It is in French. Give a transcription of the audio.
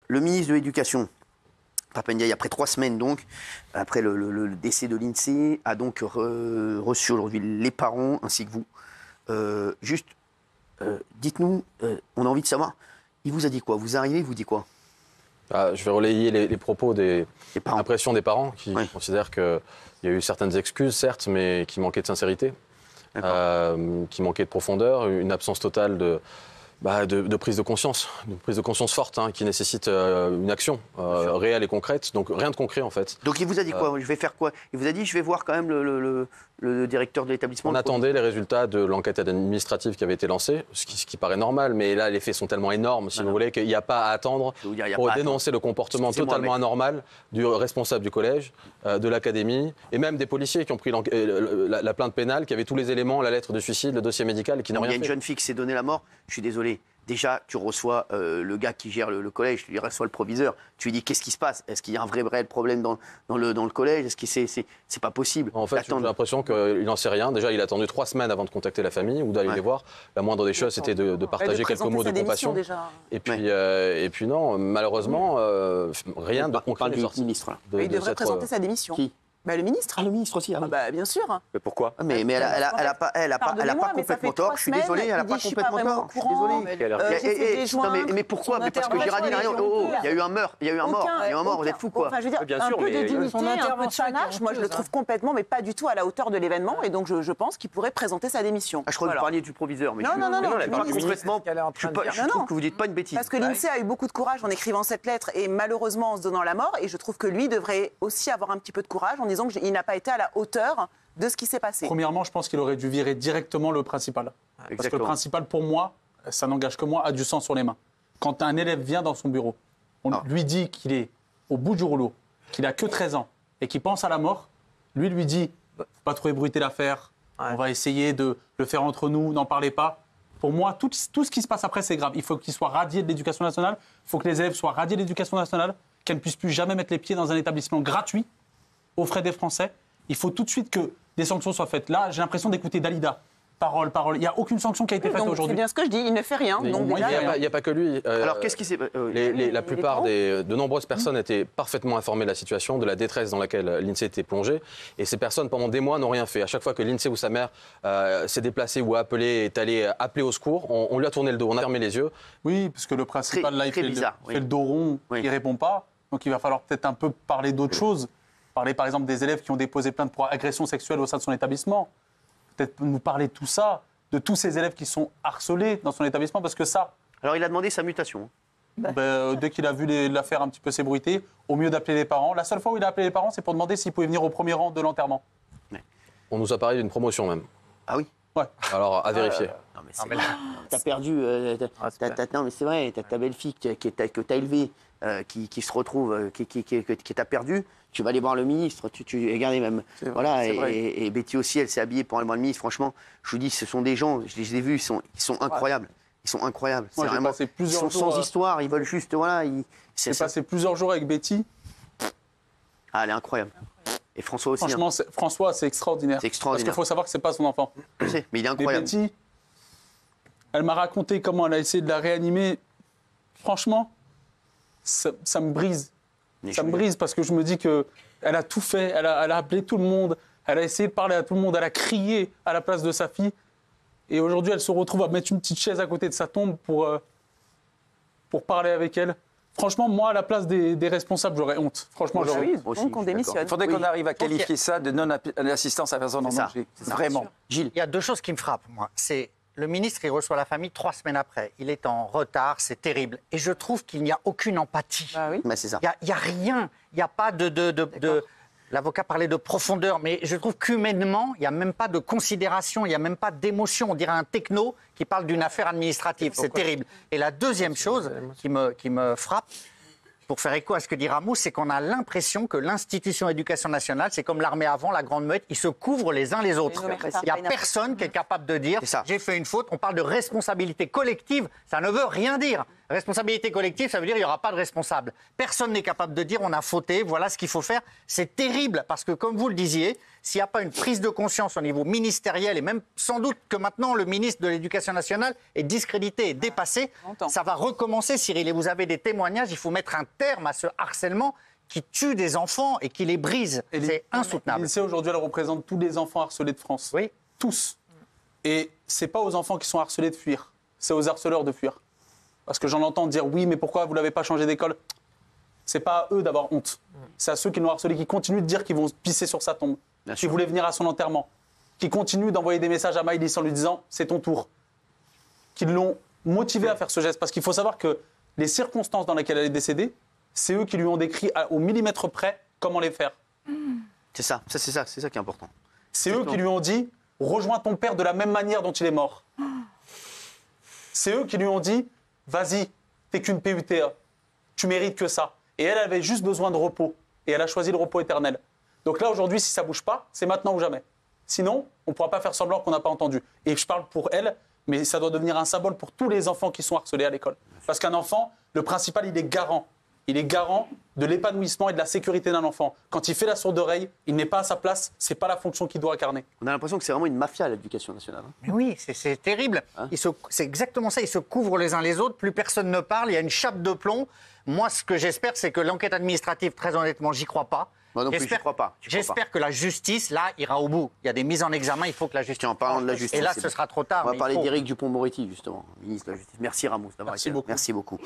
le ministre de l'Éducation, Pap Ndiaye, après 3 semaines donc, après le décès de l'INSEE, a donc reçu aujourd'hui les parents ainsi que vous. Dites-nous, on a envie de savoir, il vous a dit quoi? Vous arrivez, il vous dit quoi? Je vais relayer les propos l'impression des parents qui considèrent qu'il y a eu certaines excuses, certes, mais qui manquaient de sincérité, qui manquaient de profondeur, une absence totale de prise de conscience forte, qui nécessite une action réelle et concrète. Donc rien de concret en fait. Donc il vous a dit quoi? Je vais faire quoi? Il vous a dit je vais voir quand même le directeur de l'établissement. On attendait les résultats de l'enquête administrative qui avait été lancée, ce qui paraît normal, mais là les faits sont tellement énormes, si vous voulez, qu'il n'y a pas à attendre pour dénoncer le comportement totalement anormal du responsable du collège, de l'académie, et même des policiers qui ont pris la plainte pénale, qui avaient tous les éléments, la lettre de suicide, le dossier médical, et qui n'ont rien fait. Il y a une jeune fille qui s'est donné la mort, je suis désolé. Déjà, tu reçois le gars qui gère le collège, tu lui reçois le proviseur, tu lui dis qu'est-ce qui se passe? Est-ce qu'il y a un vrai problème dans le collège? Est-ce que c'est pas possible? En fait, j'ai l'impression qu'il n'en sait rien. Déjà, il a attendu 3 semaines avant de contacter la famille ou d'aller les voir. La moindre des choses, c'était de partager quelques mots de compassion. Et puis non, malheureusement, rien de concret n'est sorti. Il devrait présenter sa démission. Qui? Le ministre. Le ministre aussi, bien sûr. Mais pourquoi? Mais elle a pas complètement tort, je suis désolé, elle n'a pas complètement tort. Je suis désolé. Mais pourquoi? Mais parce que Gérard dit rien. Il y a eu un meurtre, il y a eu un mort, vous êtes fous quoi? Enfin, je veux dire, un peu de dignité, un peu de panache, moi je le trouve complètement, mais pas du tout à la hauteur de l'événement, et donc je pense qu'il pourrait présenter sa démission. Je crois que vous parliez du proviseur, mais non, complètement. Je trouve que vous dites pas une bêtise. Parce que l'INSEE a eu beaucoup de courage en écrivant cette lettre et malheureusement en se donnant la mort, et je trouve que lui devrait aussi avoir un petit peu de courage en disant qu'il n'a pas été à la hauteur de ce qui s'est passé. Premièrement, je pense qu'il aurait dû virer directement le principal. Parce que le principal, pour moi, ça n'engage que moi, a du sang sur les mains. Quand un élève vient dans son bureau, on lui dit qu'il est au bout du rouleau, qu'il a que 13 ans et qu'il pense à la mort, lui dit « faut pas trop ébruiter l'affaire, on va essayer de le faire entre nous, n'en parlez pas ». Pour moi, tout ce qui se passe après, c'est grave. Il faut qu'il soit radié de l'éducation nationale, il faut que les élèves soient radiés de l'éducation nationale, qu'elles ne puissent plus jamais mettre les pieds dans un établissement gratuit, aux frais des Français. Il faut tout de suite que des sanctions soient faites. Là, j'ai l'impression d'écouter Dalida. Parole. Il n'y a aucune sanction qui a été faite aujourd'hui. C'est bien ce que je dis, il ne fait rien. Il n'y a pas que lui. Alors, qu'est-ce qui s'est La plupart de nombreuses personnes étaient parfaitement informées de la situation, de la détresse dans laquelle l'INSEE était plongée. Et ces personnes, pendant des mois, n'ont rien fait. À chaque fois que l'INSEE ou sa mère s'est déplacée ou est allé appeler au secours, on lui a tourné le dos, on a fermé les yeux. Oui, parce que le principal, là, il fait le dos rond, il ne répond pas. Donc, il va falloir peut-être un peu parler d'autre chose. Parler par exemple des élèves qui ont déposé plainte pour agression sexuelle au sein de son établissement. Peut-être nous parler de tout ça, de tous ces élèves qui sont harcelés dans son établissement, parce que ça... Alors il a demandé sa mutation. Dès qu'il a vu l'affaire un petit peu s'ébruiter, au mieux d'appeler les parents. La seule fois où il a appelé les parents, c'est pour demander s'ils pouvaient venir au premier rang de l'enterrement. On nous a parlé d'une promotion même. Ah oui? Ouais. Alors à vérifier. Non mais t'as perdu... non mais c'est vrai, ta belle-fille que t'as élevée, qui se retrouve, qui t'a perdu, tu vas aller voir le ministre, regardez même. Voilà, et Betty aussi, elle s'est habillée pour aller voir le ministre. Franchement, je vous dis, ce sont des gens, je les ai vus, ils sont incroyables. Ils sont incroyables. Moi, j'ai passé plusieurs jours. Ils sont sans histoire, ils veulent juste, voilà. J'ai passé plusieurs jours avec Betty. Ah, elle est incroyable. Et François aussi. Franchement, François, c'est extraordinaire. C'est extraordinaire. Parce qu'il faut savoir que c'est pas son enfant. Je sais, mais il est incroyable. Et Betty, elle m'a raconté comment elle a essayé de la réanimer. Franchement, ça me brise. Ça me brise parce que je me dis qu'elle a tout fait, elle a appelé tout le monde, elle a essayé de parler à tout le monde, elle a crié à la place de sa fille. Et aujourd'hui, elle se retrouve à mettre une petite chaise à côté de sa tombe pour parler avec elle. Franchement, moi, à la place des responsables, j'aurais honte. Franchement, j'aurais honte. Donc on démissionne. Il faudrait qu'on arrive à qualifier ça de non-assistance à personne en danger. Vraiment. Gilles. Il y a 2 choses qui me frappent, moi. C'est le ministre, il reçoit la famille 3 semaines après. Il est en retard, c'est terrible. Et je trouve qu'il n'y a aucune empathie. Ah oui. C'est ça. Il n'y a rien. Il n'y a pas de l'avocat parlait de profondeur, mais je trouve qu'humainement, il n'y a même pas de considération, il n'y a même pas d'émotion. On dirait un techno qui parle d'une affaire administrative. C'est terrible. Et la deuxième chose qui me frappe, pour faire écho à ce que dit Ramous, c'est qu'on a l'impression que l'institution éducation nationale, c'est comme l'armée avant, la Grande Muette, ils se couvrent les uns les autres. Il n'y a personne qui est capable de dire « j'ai fait une faute ». On parle de responsabilité collective, ça ne veut rien dire. Responsabilité collective, ça veut dire qu'il n'y aura pas de responsable. Personne n'est capable de dire « on a fauté, voilà ce qu'il faut faire ». C'est terrible parce que, comme vous le disiez, s'il n'y a pas une prise de conscience au niveau ministériel, et même sans doute que maintenant le ministre de l'Éducation nationale est discrédité et dépassé, ça va recommencer, Cyril. Et vous avez des témoignages, il faut mettre un terme à ce harcèlement qui tue des enfants et qui les brise. C'est insoutenable. L'INSEE, aujourd'hui, elle représente tous les enfants harcelés de France. Oui. Tous. Et ce n'est pas aux enfants qui sont harcelés de fuir, c'est aux harceleurs de fuir. Parce que j'en entends dire, oui, mais pourquoi vous ne l'avez pas changé d'école ? C'est pas à eux d'avoir honte. C'est à ceux qui l'ont harcelé, qui continuent de dire qu'ils vont pisser sur sa tombe, qui voulaient venir à son enterrement, qui continuent d'envoyer des messages à Maïlis en lui disant « c'est ton tour », qui l'ont motivé à faire ce geste. Parce qu'il faut savoir que les circonstances dans lesquelles elle est décédée, c'est eux qui lui ont décrit au millimètre près comment les faire. C'est ça qui est important. C'est eux qui lui ont dit « rejoins ton père de la même manière dont il est mort ». C'est eux qui lui ont dit « vas-y, t'es qu'une PUTA, tu mérites que ça ». Et elle avait juste besoin de repos. Et elle a choisi le repos éternel. Donc là, aujourd'hui, si ça ne bouge pas, c'est maintenant ou jamais. Sinon, on ne pourra pas faire semblant qu'on n'a pas entendu. Et je parle pour elle, mais ça doit devenir un symbole pour tous les enfants qui sont harcelés à l'école. Parce qu'un enfant, le principal, il est garant. Il est garant de l'épanouissement et de la sécurité d'un enfant. Quand il fait la sourde oreille, il n'est pas à sa place, ce n'est pas la fonction qu'il doit incarner. On a l'impression que c'est vraiment une mafia, l'Éducation nationale. Mais oui, c'est terrible. C'est exactement ça, ils se couvrent les uns les autres, plus personne ne parle, il y a une chape de plomb. Moi, ce que j'espère, c'est que l'enquête administrative, très honnêtement, j'y crois pas. Moi non plus, j'y crois pas. J'espère que la justice, là, ira au bout. Il y a des mises en examen, il faut que la justice... En parlant de la justice... Et là, ce sera trop tard. On va parler d'Éric Dupond-Moretti, justement, ministre de la Justice. Merci Ramos d'avoir été là. Merci beaucoup.